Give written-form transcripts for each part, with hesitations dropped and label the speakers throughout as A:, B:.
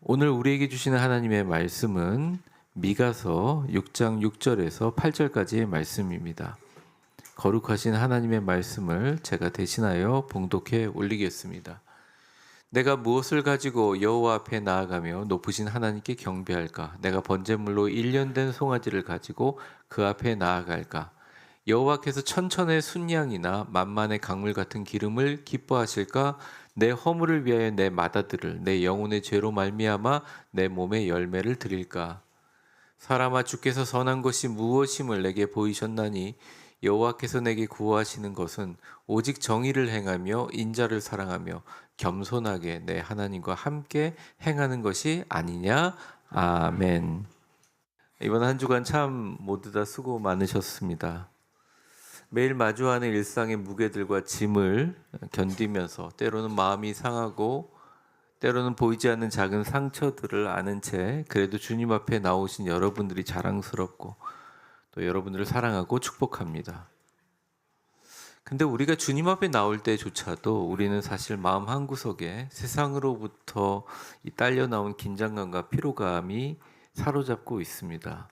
A: 오늘 우리에게 주시는 하나님의 말씀은 미가서 6장 6절에서 8절까지의 말씀입니다. 거룩하신 하나님의 말씀을 제가 대신하여 봉독해 올리겠습니다. 내가 무엇을 가지고 여호와 앞에 나아가며 높으신 하나님께 경배할까? 내가 번제물로 1년 된 송아지를 가지고 그 앞에 나아갈까? 여호와께서 천천의 순양이나 만만의 강물 같은 기름을 기뻐하실까? 내 허물을 위하여 내 맏아들을 내 영혼의 죄로 말미암아 내 몸의 열매를 드릴까? 사람아, 주께서 선한 것이 무엇임을 내게 보이셨나니 여호와께서 내게 구하시는 것은 오직 정의를 행하며 인자를 사랑하며 겸손하게 내 하나님과 함께 행하는 것이 아니냐. 아멘. 이번 한 주간 참 모두 다 수고 많으셨습니다. 매일 마주하는 일상의 무게들과 짐을 견디면서 때로는 마음이 상하고 때로는 보이지 않는 작은 상처들을 아는 채 그래도 주님 앞에 나오신 여러분들이 자랑스럽고 또 여러분들을 사랑하고 축복합니다. 근데 우리가 주님 앞에 나올 때조차도 우리는 사실 마음 한구석에 세상으로부터 딸려 나온 긴장감과 피로감이 사로잡고 있습니다.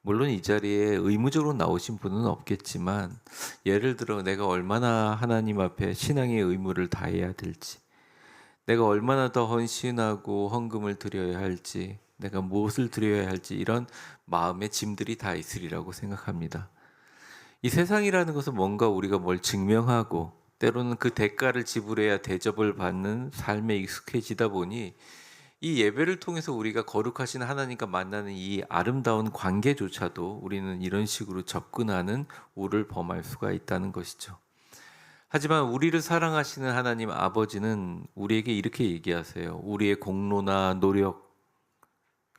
A: 물론 이 자리에 의무적으로 나오신 분은 없겠지만 예를 들어 내가 얼마나 하나님 앞에 신앙의 의무를 다해야 될지, 내가 얼마나 더 헌신하고 헌금을 드려야 할지, 내가 무엇을 드려야 할지 이런 마음의 짐들이 다 있으리라고 생각합니다. 이 세상이라는 것은 뭔가 우리가 뭘 증명하고 때로는 그 대가를 지불해야 대접을 받는 삶에 익숙해지다 보니 이 예배를 통해서 우리가 거룩하신 하나님과 만나는 이 아름다운 관계조차도 우리는 이런 식으로 접근하는 우를 범할 수가 있다는 것이죠. 하지만 우리를 사랑하시는 하나님 아버지는 우리에게 이렇게 얘기하세요. 우리의 공로나 노력,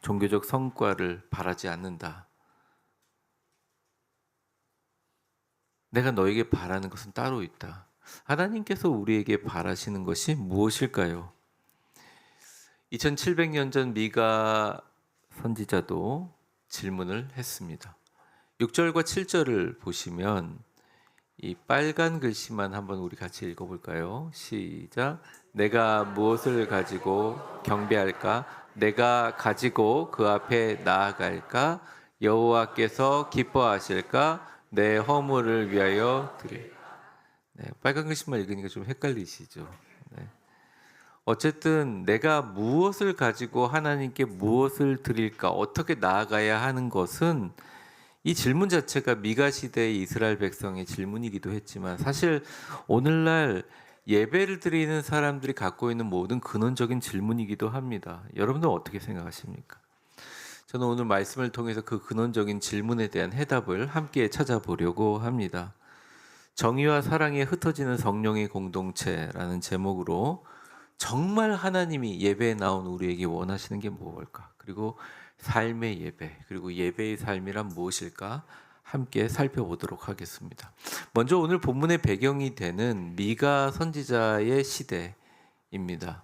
A: 종교적 성과를 바라지 않는다. 내가 너에게 바라는 것은 따로 있다. 하나님께서 우리에게 바라시는 것이 무엇일까요? 2700년 전 미가 선지자도 질문을 했습니다. 6절과 7절을 보시면 이 빨간 글씨만 한번 우리 같이 읽어볼까요? 시작. 내가 무엇을 가지고 경배할까? 내가 가지고 그 앞에 나아갈까? 여호와께서 기뻐하실까? 내 허물을 위하여 드릴. 네, 빨간 글씨만 읽으니까 좀 헷갈리시죠? 네. 어쨌든 내가 무엇을 가지고 하나님께 무엇을 드릴까, 어떻게 나아가야 하는 것은 이 질문 자체가 미가 시대의 이스라엘 백성의 질문이기도 했지만 사실 오늘날 예배를 드리는 사람들이 갖고 있는 모든 근원적인 질문이기도 합니다. 여러분들 어떻게 생각하십니까? 저는 오늘 말씀을 통해서 그 근원적인 질문에 대한 해답을 함께 찾아보려고 합니다. 정의와 사랑에 흩어지는 성령의 공동체라는 제목으로 정말 하나님이 예배에 나온 우리에게 원하시는 게 무엇일까? 그리고 삶의 예배, 그리고 예배의 삶이란 무엇일까? 함께 살펴보도록 하겠습니다. 먼저 오늘 본문의 배경이 되는 미가 선지자의 시대입니다.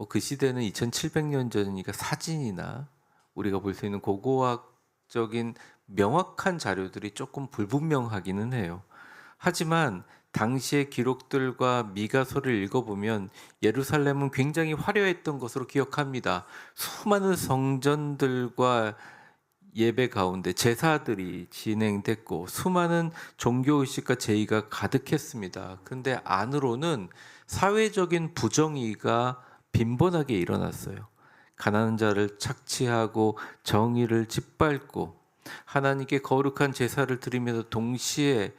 A: 그 시대는 2700년 전이니까 사진이나 우리가 볼 수 있는 고고학적인 명확한 자료들이 조금 불분명하기는 해요. 하지만 당시의 기록들과 미가서를 읽어보면 예루살렘은 굉장히 화려했던 것으로 기억합니다. 수많은 성전들과 예배 가운데 제사들이 진행됐고 수많은 종교의식과 제의가 가득했습니다. 그런데 안으로는 사회적인 부정의가 빈번하게 일어났어요. 가난한 자를 착취하고 정의를 짓밟고 하나님께 거룩한 제사를 드리면서 동시에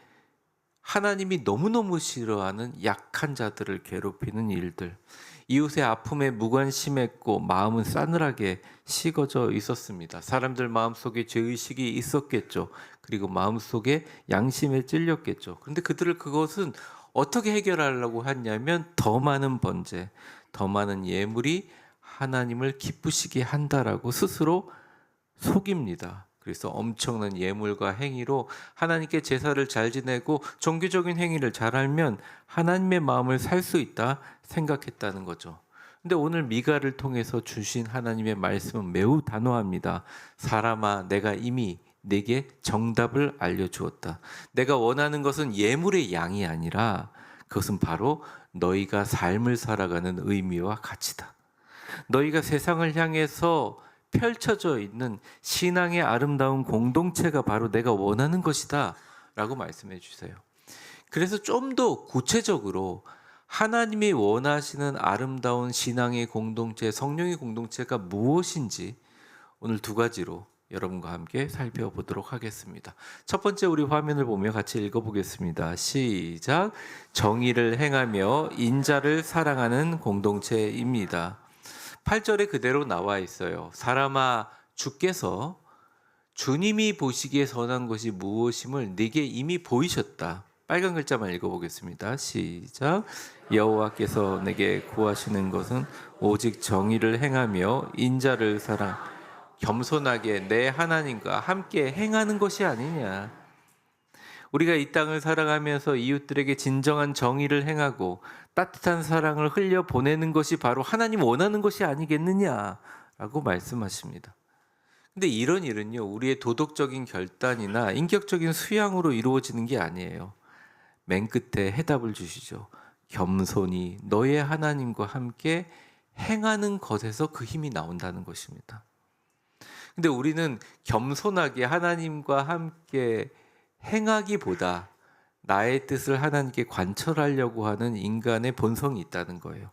A: 하나님이 너무너무 싫어하는 약한 자들을 괴롭히는 일들, 이웃의 아픔에 무관심했고 마음은 싸늘하게 식어져 있었습니다. 사람들 마음속에 죄의식이 있었겠죠. 그리고 마음속에 양심에 찔렸겠죠. 그런데 그것은 어떻게 해결하려고 하냐면 더 많은 번제, 더 많은 예물이 하나님을 기쁘시게 한다라고 스스로 속입니다. 그래서 엄청난 예물과 행위로 하나님께 제사를 잘 지내고 종교적인 행위를 잘 알면 하나님의 마음을 살 수 있다 생각했다는 거죠. 근데 오늘 미가를 통해서 주신 하나님의 말씀은 매우 단호합니다. 사람아, 내가 이미 내게 정답을 알려주었다. 내가 원하는 것은 예물의 양이 아니라 그것은 바로 너희가 삶을 살아가는 의미와 가치다. 너희가 세상을 향해서 펼쳐져 있는 신앙의 아름다운 공동체가 바로 내가 원하는 것이다 라고 말씀해 주세요. 그래서 좀 더 구체적으로 하나님이 원하시는 아름다운 신앙의 공동체, 성령의 공동체가 무엇인지 오늘 두 가지로 여러분과 함께 살펴보도록 하겠습니다. 첫 번째, 우리 화면을 보며 같이 읽어보겠습니다. 시작. 정의를 행하며 인자를 사랑하는 공동체입니다. 8절에 그대로 나와 있어요. 사람아, 주께서 주님이 보시기에 선한 것이 무엇임을 네게 이미 보이셨다. 빨간 글자만 읽어보겠습니다. 시작. 여호와께서 내게 구하시는 것은 오직 정의를 행하며 인자를 사랑, 겸손하게 내 하나님과 함께 행하는 것이 아니냐. 우리가 이 땅을 살아가면서 이웃들에게 진정한 정의를 행하고 따뜻한 사랑을 흘려 보내는 것이 바로 하나님 원하는 것이 아니겠느냐라고 말씀하십니다. 근데 이런 일은요, 우리의 도덕적인 결단이나 인격적인 수양으로 이루어지는 게 아니에요. 맨 끝에 해답을 주시죠. 겸손히 너의 하나님과 함께 행하는 것에서 그 힘이 나온다는 것입니다. 근데 우리는 겸손하게 하나님과 함께 행하기보다 나의 뜻을 하나님께 관철하려고 하는 인간의 본성이 있다는 거예요.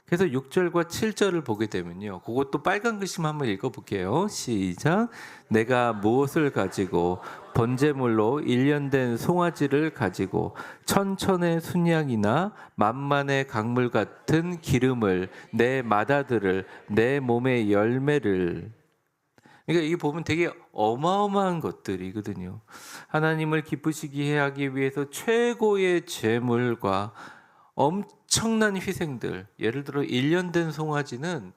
A: 그래서 6절과 7절을 보게 되면요, 그것도 빨간 글씨만 한번 읽어볼게요. 시작. 내가 무엇을 가지고 번제물로 일련된 송아지를 가지고 천천의 순양이나 만만의 강물 같은 기름을 내 맏아들을 내 몸의 열매를. 그러니까 이게 보면 되게 어마어마한 것들이거든요. 하나님을 기쁘시게 하기 위해서 최고의 제물과 엄청난 희생들, 예를 들어 1년 된 송아지는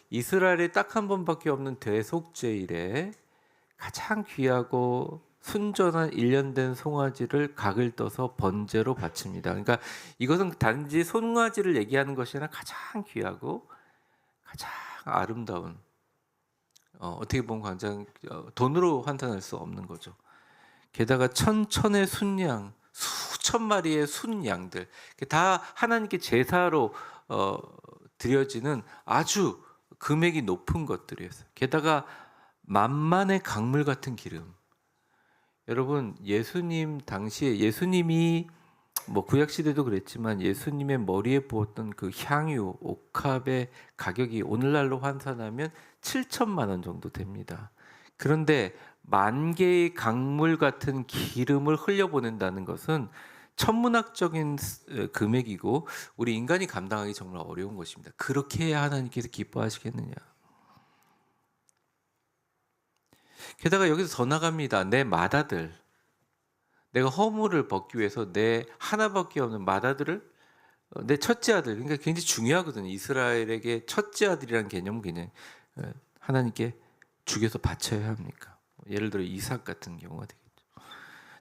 A: 이스라엘에 딱 한 번밖에 없는 대속제일에 가장 귀하고 순전한 1년 된 송아지를 각을 떠서 번제로 바칩니다. 그러니까 이것은 단지 송아지를 얘기하는 것이 아니라 가장 귀하고 가장 아름다운, 어떻게 보면 가장 돈으로 환산할 수 없는 거죠. 게다가 천천의 순양, 수천 마리의 순양들, 다 하나님께 제사로 드려지는 아주 금액이 높은 것들이었어요. 게다가 만만의 강물 같은 기름. 여러분, 예수님 당시에 예수님이 구약 시대도 그랬지만 예수님의 머리에 부었던 그 향유 옥합의 가격이 오늘날로 환산하면 7천만 원 정도 됩니다. 그런데 10,000개의 강물 같은 기름을 흘려보낸다는 것은 천문학적인 금액이고 우리 인간이 감당하기 정말 어려운 것입니다. 그렇게 해야 하나님께서 기뻐하시겠느냐. 게다가 여기서 더 나갑니다. 내 맏아들, 내가 허물을 벗기 위해서 내 하나밖에 없는 맏아들을, 내 첫째 아들, 그러니까 굉장히 중요하거든요. 이스라엘에게 첫째 아들이라는 개념은 그냥 하나님께 죽여서 바쳐야 합니까? 예를 들어 이삭 같은 경우가 되겠죠.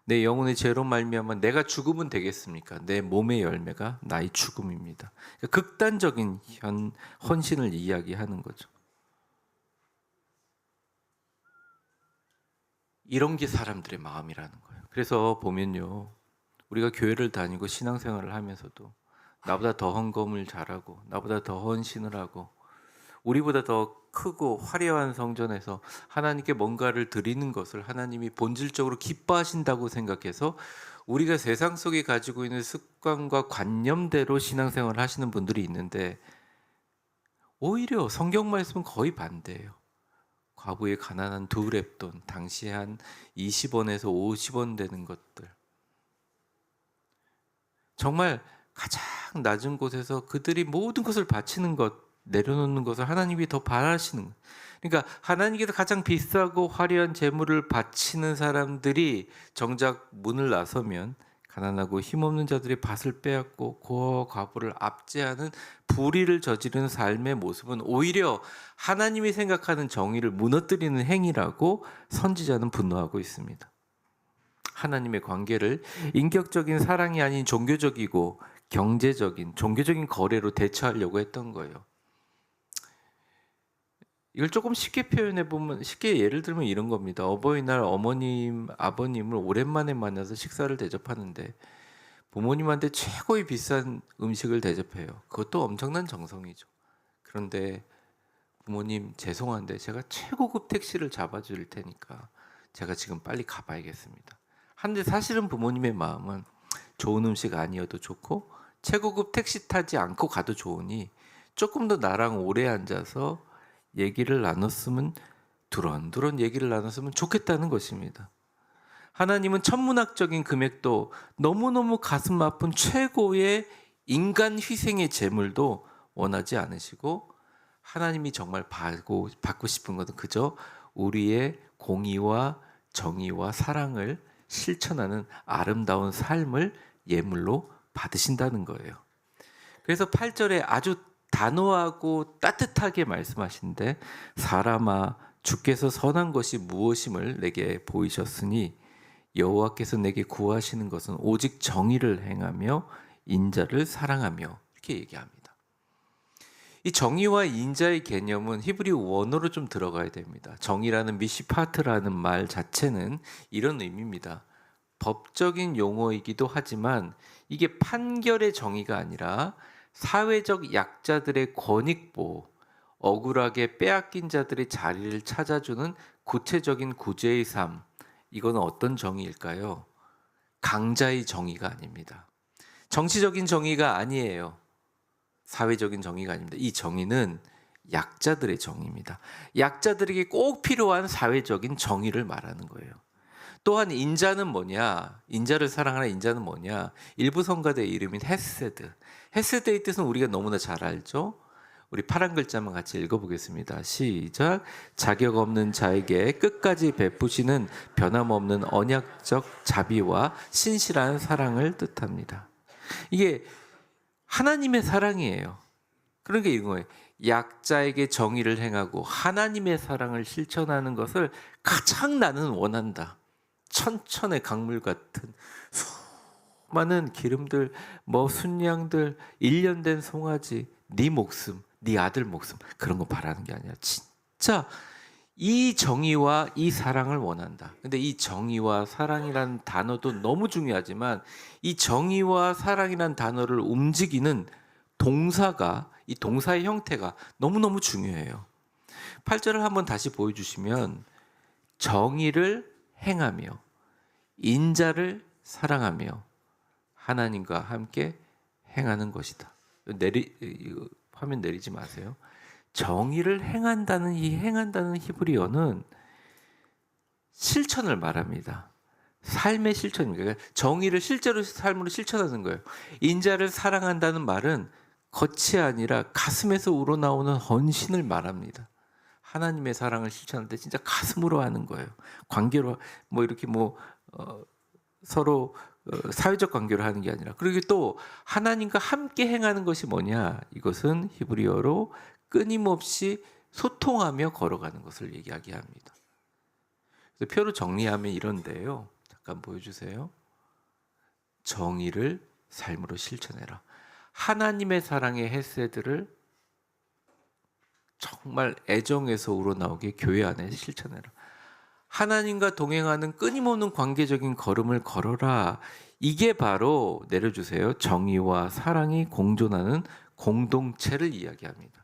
A: 내 영혼의 죄로 말미암아 내가 죽으면 되겠습니까? 내 몸의 열매가 나의 죽음입니다. 그러니까 극단적인 헌신을 이야기하는 거죠. 이런 게 사람들의 마음이라는 거예요. 그래서 보면요, 우리가 교회를 다니고 신앙생활을 하면서도 나보다 더 헌금을 잘하고 나보다 더 헌신을 하고 우리보다 더 크고 화려한 성전에서 하나님께 뭔가를 드리는 것을 하나님이 본질적으로 기뻐하신다고 생각해서 우리가 세상 속에 가지고 있는 습관과 관념대로 신앙생활을 하시는 분들이 있는데, 오히려 성경 말씀은 거의 반대예요. 과부의 가난한 두 렙돈, 당시에 한 20원에서 50원 되는 것들, 정말 가장 낮은 곳에서 그들이 모든 것을 바치는 것, 내려놓는 것을 하나님이 더 바라시는 거예요. 그러니까 하나님께서 가장 비싸고 화려한 재물을 바치는 사람들이 정작 문을 나서면 가난하고 힘없는 자들의 밭을 빼앗고 고아와 과부를 압제하는 불의를 저지르는 삶의 모습은 오히려 하나님이 생각하는 정의를 무너뜨리는 행위라고 선지자는 분노하고 있습니다. 하나님의 관계를 인격적인 사랑이 아닌 종교적이고 경제적인, 종교적인 거래로 대처하려고 했던 거예요. 이걸 조금 쉽게 표현해 보면, 쉽게 예를 들면 이런 겁니다. 어버이날 어머님, 아버님을 오랜만에 만나서 식사를 대접하는데 부모님한테 최고의 비싼 음식을 대접해요. 그것도 엄청난 정성이죠. 그런데 부모님 죄송한데 제가 최고급 택시를 잡아줄 테니까 제가 지금 빨리 가봐야겠습니다. 한데 사실은 부모님의 마음은 좋은 음식 아니어도 좋고 최고급 택시 타지 않고 가도 좋으니 조금 더 나랑 오래 앉아서 얘기를 나눴으면 두런두런 얘기를 나눴으면 좋겠다는 것입니다. 하나님은 천문학적인 금액도 너무너무 가슴 아픈 최고의 인간 희생의 제물도 원하지 않으시고 하나님이 정말 받고 싶은 것은 그저 우리의 공의와 정의와 사랑을 실천하는 아름다운 삶을 예물로 받으신다는 거예요. 그래서 8절에 아주 단호하고 따뜻하게 말씀하시는데 사람아 주께서 선한 것이 무엇임을 내게 보이셨으니 여호와께서 내게 구하시는 것은 오직 정의를 행하며 인자를 사랑하며 이렇게 얘기합니다. 이 정의와 인자의 개념은 히브리 원어로 좀 들어가야 됩니다. 정의라는 미시파트라는 말 자체는 이런 의미입니다. 법적인 용어이기도 하지만 이게 판결의 정의가 아니라 사회적 약자들의 권익보호, 억울하게 빼앗긴 자들의 자리를 찾아주는 구체적인 구제의 삶. 이건 어떤 정의일까요? 강자의 정의가 아닙니다. 정치적인 정의가 아니에요. 사회적인 정의가 아닙니다. 이 정의는 약자들의 정의입니다. 약자들에게 꼭 필요한 사회적인 정의를 말하는 거예요. 또한 인자는 뭐냐? 인자를 사랑하는 인자는 뭐냐? 일부 성가대의 이름인 헤세드. 헤세드의 뜻은 우리가 너무나 잘 알죠? 우리 파란 글자만 같이 읽어보겠습니다. 시작. 자격 없는 자에게 끝까지 베푸시는 변함없는 언약적 자비와 신실한 사랑을 뜻합니다. 이게 하나님의 사랑이에요. 그러니까 이런 거예요. 약자에게 정의를 행하고 하나님의 사랑을 실천하는 것을 가장 나는 원한다. 천천의 강물 같은 수많은 기름들, 순양들, 1년 된 송아지, 네 목숨, 네 아들 목숨 그런 거 바라는 게 아니라 진짜 이 정의와 이 사랑을 원한다. 근데 이 정의와 사랑이라는 단어도 너무 중요하지만 이 정의와 사랑이라는 단어를 움직이는 동사가 이 동사의 형태가 너무너무 중요해요. 8절을 한번 다시 보여주시면 정의를 행하며 인자를 사랑하며 하나님과 함께 행하는 것이다. 화면 내리지 마세요. 정의를 행한다는 이 행한다는 히브리어는 실천을 말합니다. 삶의 실천입니다. 그러니까 정의를 실제로 삶으로 실천하는 거예요. 인자를 사랑한다는 말은 겉이 아니라 가슴에서 우러나오는 헌신을 말합니다. 하나님의 사랑을 실천할 때 진짜 가슴으로 하는 거예요. 관계로 이렇게 서로 사회적 관계로 하는 게 아니라 그리고 또 하나님과 함께 행하는 것이 뭐냐? 이것은 히브리어로 끊임없이 소통하며 걸어가는 것을 얘기합니다. 그래서 표로 정리하면 이런데요. 잠깐 보여주세요. 정의를 삶으로 실천해라. 하나님의 사랑의 헤세드를 정말 애정에서 우러나오게 교회 안에 실천해라. 하나님과 동행하는 끊임없는 관계적인 걸음을 걸어라. 이게 바로 내려주세요. 정의와 사랑이 공존하는 공동체를 이야기합니다.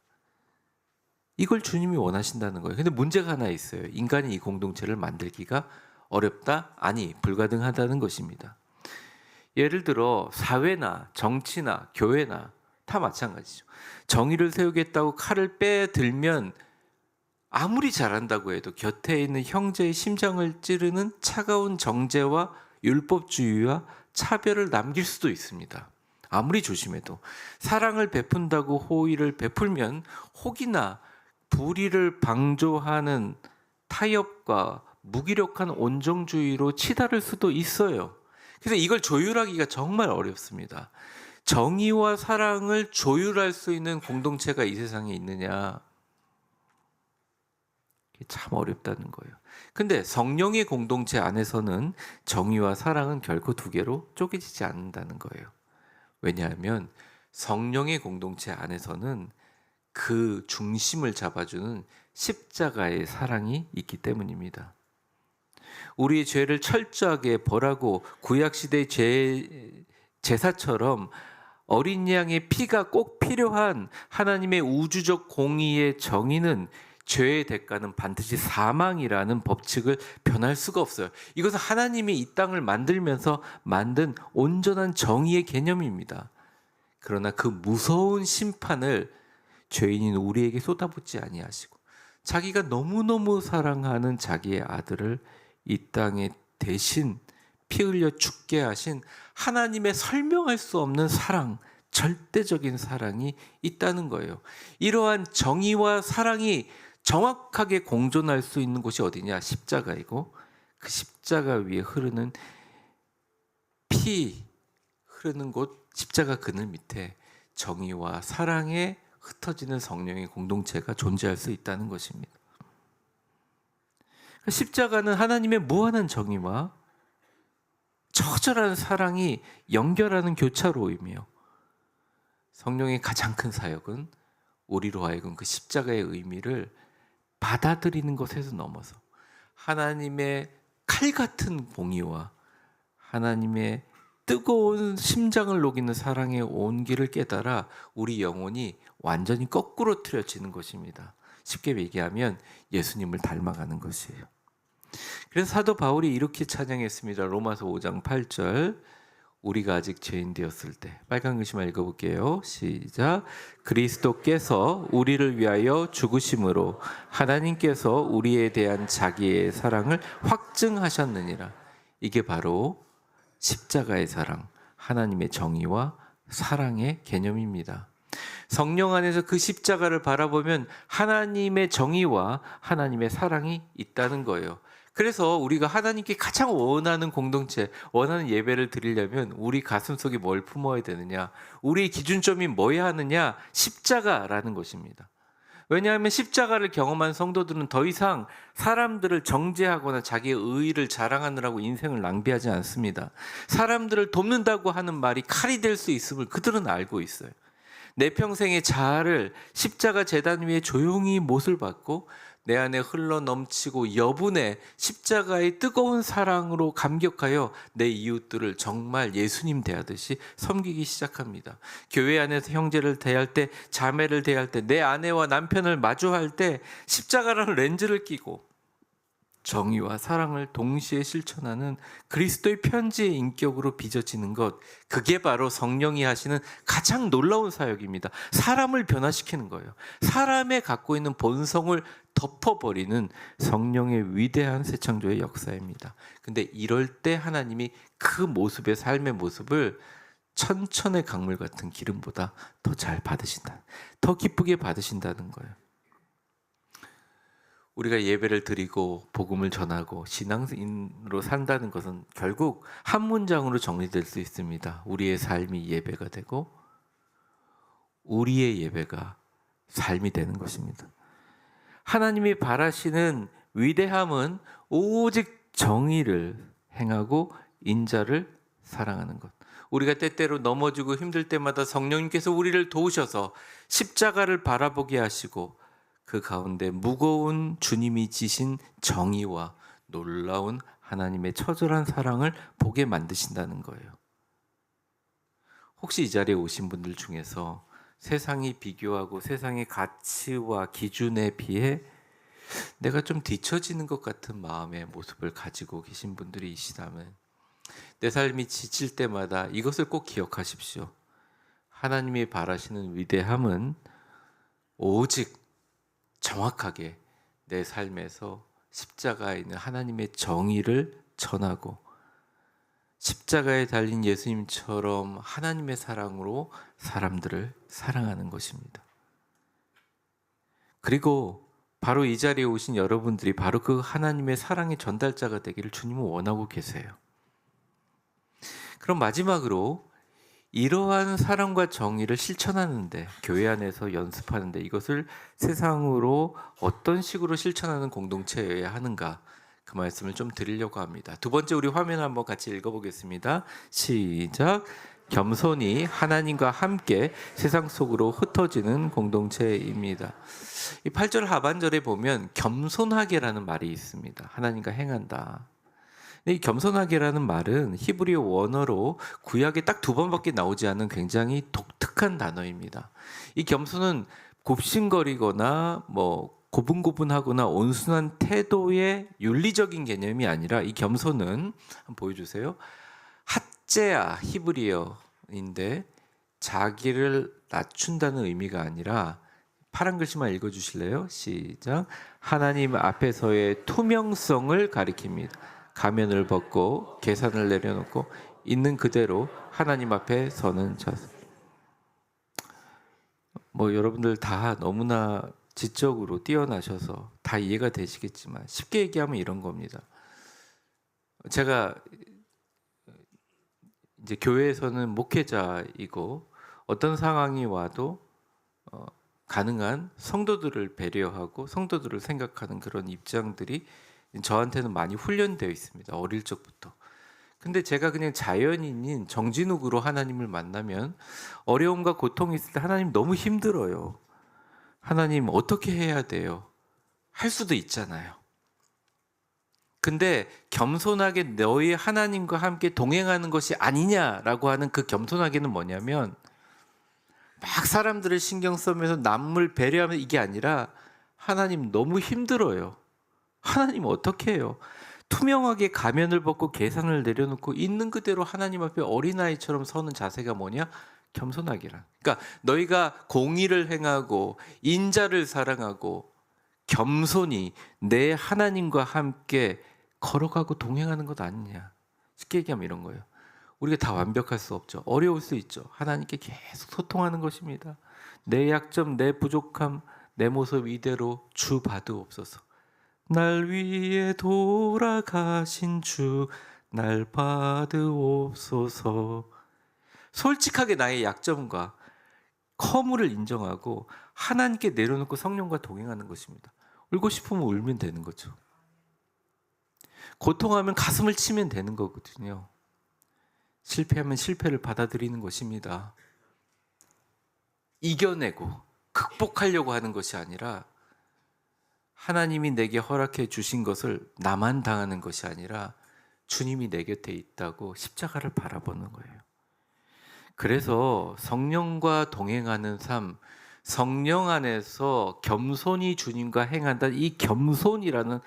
A: 이걸 주님이 원하신다는 거예요. 근데 문제가 하나 있어요. 인간이 이 공동체를 만들기가 어렵다? 아니, 불가능하다는 것입니다. 예를 들어 사회나 정치나 교회나 다 마찬가지죠. 정의를 세우겠다고 칼을 빼들면 아무리 잘한다고 해도 곁에 있는 형제의 심장을 찌르는 차가운 정죄와 율법주의와 차별을 남길 수도 있습니다. 아무리 조심해도 사랑을 베푼다고 호의를 베풀면 혹이나 불의를 방조하는 타협과 무기력한 온정주의로 치달을 수도 있어요. 그래서 이걸 조율하기가 정말 어렵습니다. 정의와 사랑을 조율할 수 있는 공동체가 이 세상에 있느냐? 참 어렵다는 거예요. 근데 성령의 공동체 안에서는 정의와 사랑은 결코 두 개로 쪼개지지 않는다는 거예요. 왜냐하면 성령의 공동체 안에서는 그 중심을 잡아주는 십자가의 사랑이 있기 때문입니다. 우리의 죄를 철저하게 벌하고 구약시대의 제사처럼 어린 양의 피가 꼭 필요한 하나님의 우주적 공의의 정의는 죄의 대가는 반드시 사망이라는 법칙을 변할 수가 없어요. 이것은 하나님이 이 땅을 만들면서 만든 온전한 정의의 개념입니다. 그러나 그 무서운 심판을 죄인인 우리에게 쏟아붓지 아니하시고 자기가 너무너무 사랑하는 자기의 아들을 이 땅에 대신 피 흘려 죽게 하신 하나님의 설명할 수 없는 사랑, 절대적인 사랑이 있다는 거예요. 이러한 정의와 사랑이 정확하게 공존할 수 있는 곳이 어디냐? 십자가이고, 그 십자가 위에 흐르는 피 흐르는 곳, 십자가 그늘 밑에 정의와 사랑에 흩어지는 성령의 공동체가 존재할 수 있다는 것입니다. 십자가는 하나님의 무한한 정의와 처절한 사랑이 연결하는 교차로이며, 성령의 가장 큰 사역은 우리로 하여금 그 십자가의 의미를 받아들이는 것에서 넘어서 하나님의 칼 같은 공의와 하나님의 뜨거운 심장을 녹이는 사랑의 온기를 깨달아 우리 영혼이 완전히 거꾸로 틀어지는 것입니다. 쉽게 얘기하면 예수님을 닮아가는 것이에요. 그래서 사도 바울이 이렇게 찬양했습니다. 로마서 5장 8절. 우리가 아직 죄인 되었을 때, 빨간 글씨만 읽어볼게요. 시작. 그리스도께서 우리를 위하여 죽으심으로 하나님께서 우리에 대한 자기의 사랑을 확증하셨느니라. 이게 바로 십자가의 사랑, 하나님의 정의와 사랑의 개념입니다. 성령 안에서 그 십자가를 바라보면 하나님의 정의와 하나님의 사랑이 있다는 거예요. 그래서 우리가 하나님께 가장 원하는 공동체, 원하는 예배를 드리려면 우리 가슴속에 뭘 품어야 되느냐? 우리의 기준점이 뭐야 하느냐? 십자가라는 것입니다. 왜냐하면 십자가를 경험한 성도들은 더 이상 사람들을 정죄하거나 자기의 의의를 자랑하느라고 인생을 낭비하지 않습니다. 사람들을 돕는다고 하는 말이 칼이 될 수 있음을 그들은 알고 있어요. 내 평생의 자아를 십자가 제단 위에 조용히 못을 받고 내 안에 흘러 넘치고 여분의 십자가의 뜨거운 사랑으로 감격하여 내 이웃들을 정말 예수님 대하듯이 섬기기 시작합니다. 교회 안에서 형제를 대할 때, 자매를 대할 때, 내 아내와 남편을 마주할 때 십자가라는 렌즈를 끼고 정의와 사랑을 동시에 실천하는 그리스도의 편지의 인격으로 빚어지는 것, 그게 바로 성령이 하시는 가장 놀라운 사역입니다. 사람을 변화시키는 거예요. 사람의 갖고 있는 본성을 덮어버리는 성령의 위대한 새창조의 역사입니다. 근데 이럴 때 하나님이 그 모습의 삶의 모습을 천천의 강물 같은 기름보다 더 잘 받으신다, 더 기쁘게 받으신다는 거예요. 우리가 예배를 드리고 복음을 전하고 신앙인으로 산다는 것은 결국 한 문장으로 정리될 수 있습니다. 우리의 삶이 예배가 되고 우리의 예배가 삶이 되는 것입니다. 하나님이 바라시는 위대함은 오직 정의를 행하고 인자를 사랑하는 것. 우리가 때때로 넘어지고 힘들 때마다 성령님께서 우리를 도우셔서 십자가를 바라보게 하시고 그 가운데 무거운 주님이 지신 정의와 놀라운 하나님의 처절한 사랑을 보게 만드신다는 거예요. 혹시 이 자리에 오신 분들 중에서 세상이 비교하고 세상의 가치와 기준에 비해 내가 좀 뒤처지는 것 같은 마음의 모습을 가지고 계신 분들이 있시다면 내 삶이 지칠 때마다 이것을 꼭 기억하십시오. 하나님이 바라시는 위대함은 오직 정확하게 내 삶에서 십자가에 있는 하나님의 정의를 전하고 십자가에 달린 예수님처럼 하나님의 사랑으로 사람들을 사랑하는 것입니다. 그리고 바로 이 자리에 오신 여러분들이 바로 그 하나님의 사랑의 전달자가 되기를 주님은 원하고 계세요. 그럼 마지막으로 이러한 사랑과 정의를 실천하는데, 교회 안에서 연습하는데 이것을 세상으로 어떤 식으로 실천하는 공동체여야 하는가, 그 말씀을 좀 드리려고 합니다. 두 번째, 우리 화면 한번 같이 읽어보겠습니다. 시작. 겸손히 하나님과 함께 세상 속으로 흩어지는 공동체입니다. 이 8절 하반절에 보면 겸손하게라는 말이 있습니다. 하나님과 행한다. 근데 이 겸손하게라는 말은 히브리어 원어로 구약에 딱 두 번밖에 나오지 않는 굉장히 독특한 단어입니다. 이 겸손은 굽신거리거나 뭐 고분고분하거나 온순한 태도의 윤리적인 개념이 아니라, 이 겸손은 한번 보여주세요. 핫제아, 히브리어인데 자기를 낮춘다는 의미가 아니라, 파란 글씨만 읽어주실래요? 시작. 하나님 앞에서의 투명성을 가리킵니다. 가면을 벗고 계산을 내려놓고 있는 그대로 하나님 앞에 서는 자세. 뭐 여러분들 다 너무나 지적으로 뛰어나셔서 다 이해가 되시겠지만, 쉽게 얘기하면 이런 겁니다. 제가 이제 교회에서는 목회자이고, 어떤 상황이 와도 가능한 성도들을 배려하고 성도들을 생각하는 그런 입장들이 저한테는 많이 훈련되어 있습니다. 어릴 적부터. 근데 제가 그냥 자연인인 정진욱으로 하나님을 만나면, 어려움과 고통이 있을 때 하나님 너무 힘들어요. 하나님 어떻게 해야 돼요? 할 수도 있잖아요. 근데 겸손하게 너희 하나님과 함께 동행하는 것이 아니냐라고 하는 그 겸손하게는 뭐냐면, 막 사람들을 신경 쓰면서 남을 배려하면 이게 아니라, 하나님 너무 힘들어요. 하나님 어떻게 해요? 투명하게 가면을 벗고 계산을 내려놓고 있는 그대로 하나님 앞에 어린아이처럼 서는 자세가 뭐냐? 겸손하기란. 그러니까 너희가 공의를 행하고 인자를 사랑하고 겸손히 내 하나님과 함께 걸어가고 동행하는 것 아니냐. 쉽게 얘기하면 이런 거예요. 우리가 다 완벽할 수 없죠. 어려울 수 있죠. 하나님께 계속 소통하는 것입니다. 내 약점, 내 부족함, 내 모습 이대로 주 받으옵소서. 날 위해 돌아가신 주, 날 받으옵소서. 솔직하게 나의 약점과 허물을 인정하고 하나님께 내려놓고 성령과 동행하는 것입니다. 울고 싶으면 울면 되는 거죠. 고통하면 가슴을 치면 되는 거거든요. 실패하면 실패를 받아들이는 것입니다. 이겨내고 극복하려고 하는 것이 아니라, 하나님이 내게 허락해 주신 것을 나만 당하는 것이 아니라 주님이 내 곁에 있다고 십자가를 바라보는 거예요. 그래서 성령과 동행하는 삶, 성령 안에서 겸손히 주님과 행한다. 이 겸손이라는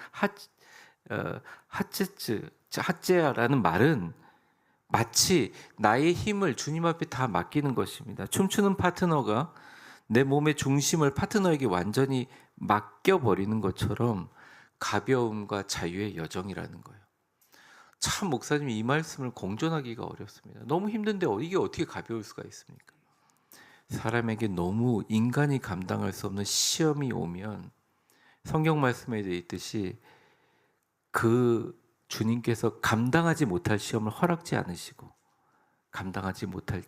A: 핫제야라는 말은 마치 나의 힘을 주님 앞에 다 맡기는 것입니다. 춤추는 파트너가 내 몸의 중심을 파트너에게 완전히 맡겨버리는 것처럼 가벼움과 자유의 여정이라는 거예요. 참 목사님이 이 말씀을 공존하기가 어렵습니다. 너무 힘든데 이게 어떻게 가벼울 수가 있습니까? 사람에게 너무 인간이 감당할 수 없는 시험이 오면, 성경 말씀에 되어 있듯이 그 주님께서 감당하지 못할 시험을 허락지 않으시고 감당하지 못할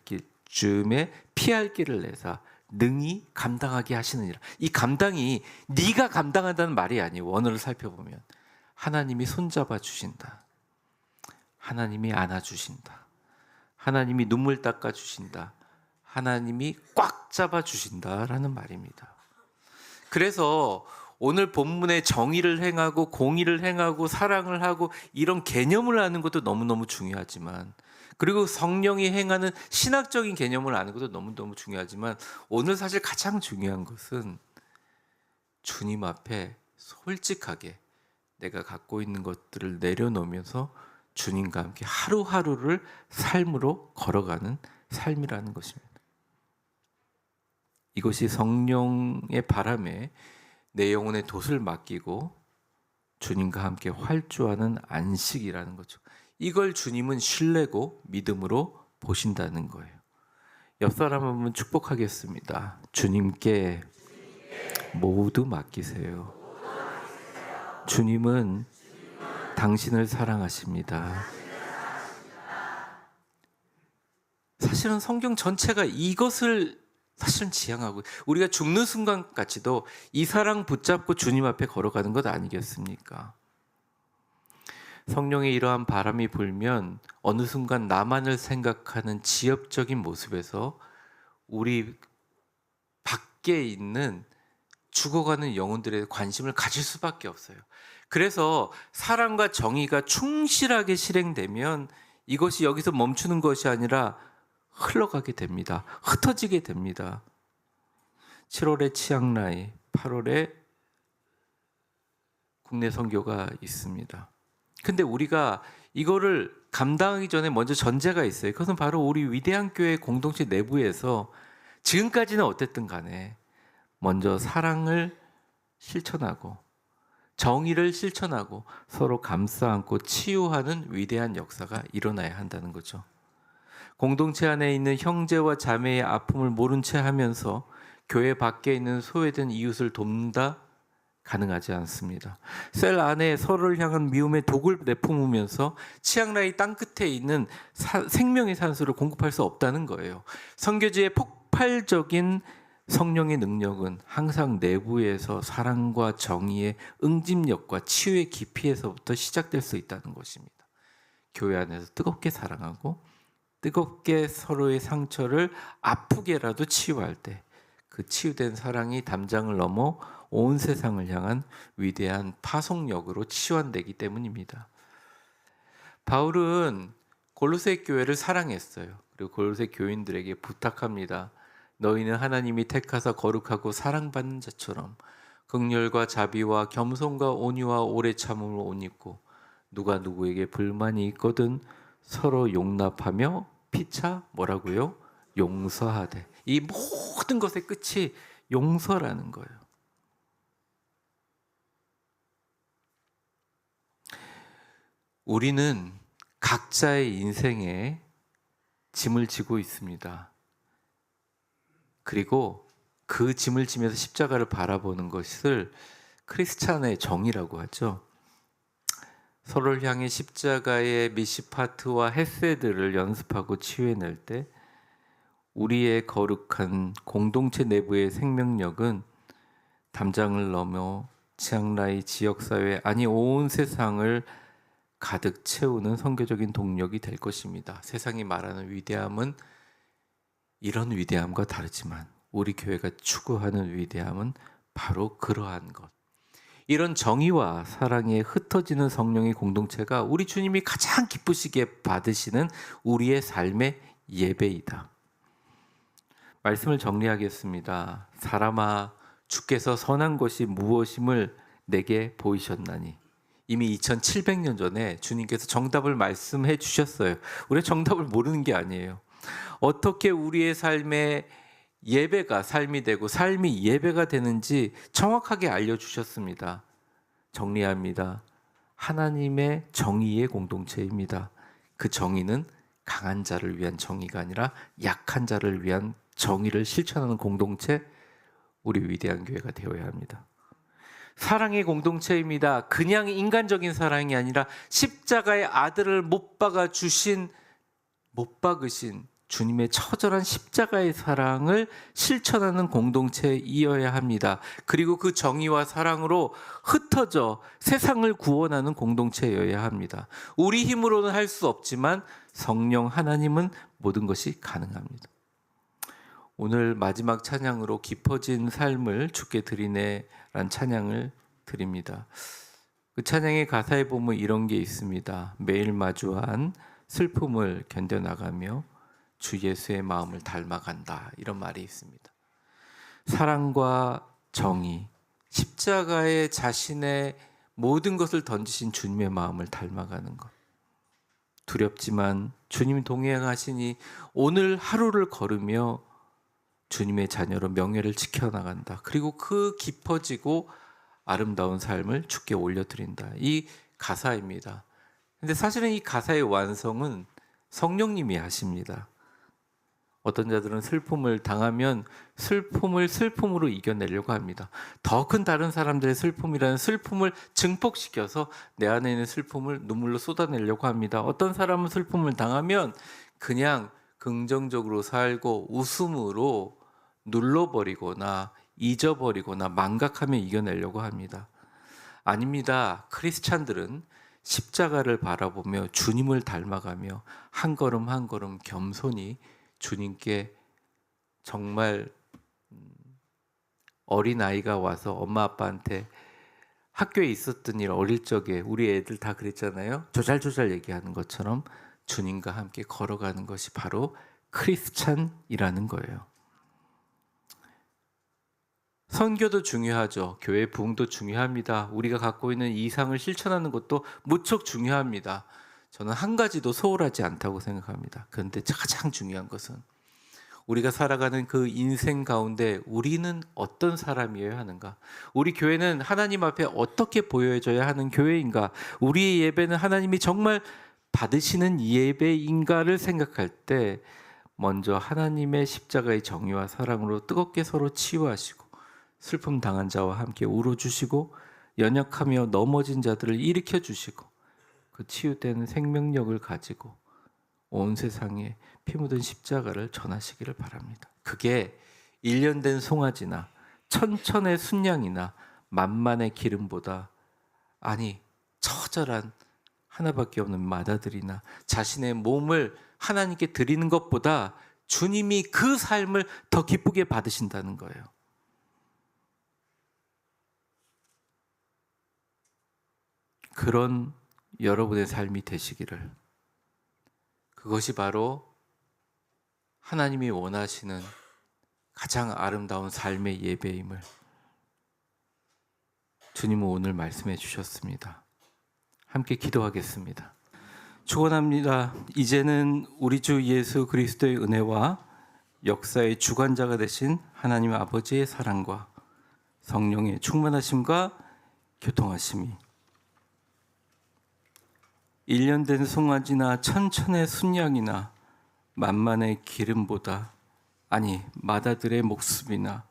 A: 쯤에 피할 길을 내사 능히 감당하게 하시느니라. 이 감당이 네가 감당한다는 말이 아니에요. 원어를 살펴보면 하나님이 손잡아 주신다. 하나님이 안아주신다. 하나님이 눈물 닦아 주신다. 하나님이 꽉 잡아 주신다라는 말입니다. 그래서 오늘 본문의 정의를 행하고 공의를 행하고 사랑을 하고 이런 개념을 아는 것도 너무너무 중요하지만, 그리고 성령이 행하는 신학적인 개념을 아는 것도 너무너무 중요하지만, 오늘 사실 가장 중요한 것은 주님 앞에 솔직하게 내가 갖고 있는 것들을 내려놓으면서 주님과 함께 하루하루를 삶으로 걸어가는 삶이라는 것입니다. 이것이 성령의 바람에 내 영혼의 돛을 맡기고 주님과 함께 활주하는 안식이라는 거죠. 이걸 주님은 신뢰고 믿음으로 보신다는 거예요. 옆 사람 한번 축복하겠습니다. 주님께 모두 맡기세요. 주님은 당신을 사랑하십니다. 사실은 성경 전체가 이것을 사실은 지향하고, 우리가 죽는 순간까지도 이 사랑 붙잡고 주님 앞에 걸어가는 것 아니겠습니까? 성령의 이러한 바람이 불면 어느 순간 나만을 생각하는 지엽적인 모습에서 우리 밖에 있는 죽어가는 영혼들에 관심을 가질 수밖에 없어요. 그래서 사랑과 정의가 충실하게 실행되면 이것이 여기서 멈추는 것이 아니라 흘러가게 됩니다. 흩어지게 됩니다. 7월에 치앙라이, 8월에 국내 선교가 있습니다. 근데 우리가 이거를 감당하기 전에 먼저 전제가 있어요. 그것은 바로 우리 위대한 교회 공동체 내부에서 지금까지는 어땠든 간에 먼저 사랑을 실천하고 정의를 실천하고 서로 감싸 안고 치유하는 위대한 역사가 일어나야 한다는 거죠. 공동체 안에 있는 형제와 자매의 아픔을 모른 채 하면서 교회 밖에 있는 소외된 이웃을 돕는다? 가능하지 않습니다. 셀 안에 서로를 향한 미움의 독을 내뿜으면서 치앙라이 땅끝에 있는 생명의 산소를 공급할 수 없다는 거예요. 선교지의 폭발적인 성령의 능력은 항상 내부에서 사랑과 정의의 응집력과 치유의 깊이에서부터 시작될 수 있다는 것입니다. 교회 안에서 뜨겁게 사랑하고 뜨겁게 서로의 상처를 아프게라도 치유할 때 그 치유된 사랑이 담장을 넘어 온 세상을 향한 위대한 파송력으로 치환되기 때문입니다. 바울은 골로새 교회를 사랑했어요. 그리고 골로새 교인들에게 부탁합니다. 너희는 하나님이 택하사 거룩하고 사랑받는 자처럼 긍휼과 자비와 겸손과 온유와 오래 참음을 옷 입고 누가 누구에게 불만이 있거든 서로 용납하며 피차 뭐라고요? 용서하되. 이 모든 것의 끝이 용서라는 거예요. 우리는 각자의 인생에 짐을 지고 있습니다. 그리고 그 짐을 지면서 십자가를 바라보는 것을 크리스찬의 정의라고 하죠. 서로를 향해 십자가의 미시파트와 헤세드를 연습하고 치유해낼 때 우리의 거룩한 공동체 내부의 생명력은 담장을 넘어 치앙라이 지역사회 아니 온 세상을 가득 채우는 선교적인 동력이 될 것입니다. 세상이 말하는 위대함은 이런 위대함과 다르지만 우리 교회가 추구하는 위대함은 바로 그러한 것. 이런 정의와 사랑에 흩어지는 성령의 공동체가 우리 주님이 가장 기쁘시게 받으시는 우리의 삶의 예배이다. 말씀을 정리하겠습니다. 사람아, 주께서 선한 것이 무엇임을 내게 보이셨나니. 이미 2700년 전에 주님께서 정답을 말씀해 주셨어요. 우리가 정답을 모르는 게 아니에요. 어떻게 우리의 삶에 예배가 삶이 되고 삶이 예배가 되는지 정확하게 알려주셨습니다. 정리합니다. 하나님의 정의의 공동체입니다. 그 정의는 강한 자를 위한 정의가 아니라 약한 자를 위한 정의를 실천하는 공동체, 우리 위대한 교회가 되어야 합니다. 사랑의 공동체입니다. 그냥 인간적인 사랑이 아니라 십자가의 아들을 못 박으신 주님의 처절한 십자가의 사랑을 실천하는 공동체이어야 합니다. 그리고 그 정의와 사랑으로 흩어져 세상을 구원하는 공동체여야 합니다. 우리 힘으로는 할 수 없지만 성령 하나님은 모든 것이 가능합니다. 오늘 마지막 찬양으로 깊어진 삶을 주께 드리네란 찬양을 드립니다. 그 찬양의 가사에 보면 이런 게 있습니다. 매일 마주한 슬픔을 견뎌나가며 주 예수의 마음을 닮아간다. 이런 말이 있습니다. 사랑과 정의, 십자가에 자신의 모든 것을 던지신 주님의 마음을 닮아가는 것. 두렵지만 주님이 동행하시니 오늘 하루를 걸으며 주님의 자녀로 명예를 지켜나간다. 그리고 그 깊어지고 아름다운 삶을 주께 올려드린다. 이 가사입니다. 근데 사실은 이 가사의 완성은 성령님이 하십니다. 어떤 자들은 슬픔을 당하면 슬픔을 슬픔으로 이겨내려고 합니다. 더 큰 다른 사람들의 슬픔이라는 슬픔을 증폭시켜서 내 안에 있는 슬픔을 눈물로 쏟아내려고 합니다. 어떤 사람은 슬픔을 당하면 그냥 긍정적으로 살고 웃음으로 눌러버리거나 잊어버리거나 망각하며 이겨내려고 합니다. 아닙니다. 크리스찬들은 십자가를 바라보며 주님을 닮아가며 한 걸음 한 걸음 겸손히 주님께 정말 어린 아이가 와서 엄마 아빠한테 학교에 있었던 일 어릴 적에 우리 애들 다 그랬잖아요. 조잘조잘 얘기하는 것처럼 주님과 함께 걸어가는 것이 바로 크리스찬이라는 거예요. 선교도 중요하죠. 교회 부흥도 중요합니다. 우리가 갖고 있는 이상을 실천하는 것도 무척 중요합니다. 저는 한 가지도 소홀하지 않다고 생각합니다. 그런데 가장 중요한 것은 우리가 살아가는 그 인생 가운데 우리는 어떤 사람이어야 하는가? 우리 교회는 하나님 앞에 어떻게 보여져야 하는 교회인가? 우리의 예배는 하나님이 정말 받으시는 예배인가를 생각할 때 먼저 하나님의 십자가의 정의와 사랑으로 뜨겁게 서로 치유하시고 슬픔 당한 자와 함께 울어주시고 연약하며 넘어진 자들을 일으켜 주시고 그 치유되는 생명력을 가지고 온 세상에 피 묻은 십자가를 전하시기를 바랍니다. 그게 1년 된 송아지나 천천의 순양이나 만만의 기름보다, 아니 처절한 하나밖에 없는 마다들이나 자신의 몸을 하나님께 드리는 것보다 주님이 그 삶을 더 기쁘게 받으신다는 거예요. 그런 여러분의 삶이 되시기를. 그것이 바로 하나님이 원하시는 가장 아름다운 삶의 예배임을 주님은 오늘 말씀해 주셨습니다. 함께 기도하겠습니다. 축원합니다. 이제는 우리 주 예수 그리스도의 은혜와 역사의 주관자가 되신 하나님 아버지의 사랑과 성령의 충만하심과 교통하심이 1년 된 송아지나 천천의 순양이나 만만의 기름보다, 아니 마다들의 목숨이나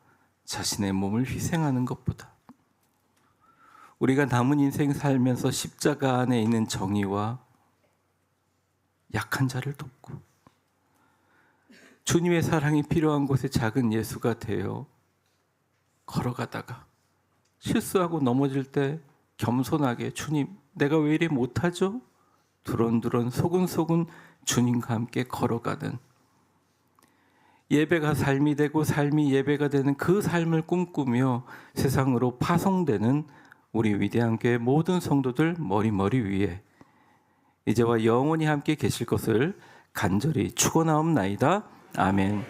A: 자신의 몸을 희생하는 것보다 우리가 남은 인생 살면서 십자가 안에 있는 정의와 약한 자를 돕고 주님의 사랑이 필요한 곳에 작은 예수가 되어 걸어가다가 실수하고 넘어질 때 겸손하게 주님 내가 왜 이리 못하죠? 두런두런 소근소근 주님과 함께 걸어가는 예배가 삶이 되고 삶이 예배가 되는 그 삶을 꿈꾸며 세상으로 파송되는 우리 위대한 교회 모든 성도들 머리 위에 이제와 영원히 함께 계실 것을 간절히 축원하옵나이다. 아멘.